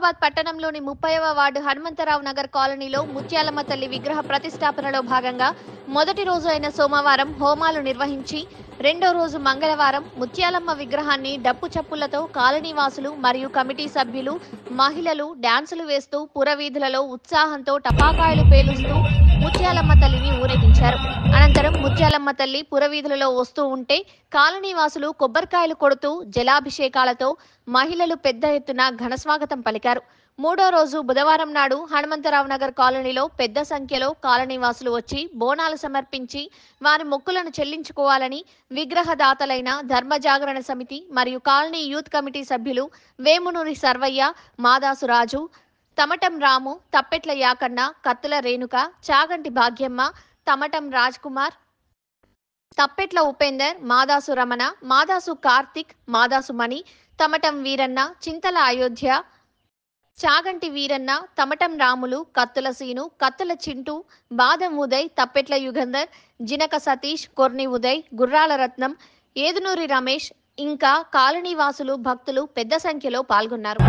నిజామాబాద్ పట్టణంలోని 30వ వార్డు హనుమంతరావు నగర్ కాలనీలో ముత్యాలమ్మ తల్లి విగ్రహ ప్రతిష్టాపనలో భాగంగా మొదటి రోజు అయిన సోమవారం హోమాలు నిర్వహించి రెండో రోజు మంగళవారం ముత్యాలమ్మ విగ్రహాన్ని డప్పు చప్పులతో కాలనీవాసులు మరియు కమిటీ సభ్యులు మహిళలు డాన్సులు వేస్తూ పురవీధులలో ఉత్సాహంతో టపాకాయలు పేలుస్తూ ముత్యాలమ్మ తల్లిని ఊరేగించారు. అనంతరం ముత్యాలమ్మ తల్లి పురవీధులలో వస్తూ ఉంటే కాలనీవాసులు కొబ్బరికాయలు కొడుతూ జలాభిషేకాలతో మహిళలు పెద్ద ఎత్తున ఘనస్వాగతం పలికారు. మూడో రోజు బుధవారం నాడు హనుమంతరావు నగర్ కాలనీలో పెద్ద సంఖ్యలో కాలనీవాసులు వచ్చి బోనాలు సమర్పించి వారి మొక్కులను చెల్లించుకోవాలని విగ్రహదాతలైన ధర్మ జాగరణ సమితి మరియు కాలనీ యూత్ కమిటీ సభ్యులు వేమునూరి సర్వయ్య, మాదాసు రాజు, తమటం రాము, తప్పెట్ల యాకన్న, కత్తుల రేణుక, చాగంటి భాగ్యమ్మ, తమటం రాజ్ కుమార్, తప్పెట్ల ఉపేందర్, మాదాసు రమణ, మాదాసు కార్తిక్, మాదాసు మణి, తమటం వీరన్న, చింతల అయోధ్య, చాగంటి వీరన్న, తమటం రాములు, కత్తుల సీను, కత్తుల చింటూ, బాదం ఉదయ్, తప్పెట్ల యుగంధర్, జినక సతీష్, కొర్ని ఉదయ్, గుర్రాల రత్నం, ఏదునూరి రమేష్ ఇంకా కాలనీవాసులు భక్తులు పెద్ద సంఖ్యలో పాల్గొన్నారు.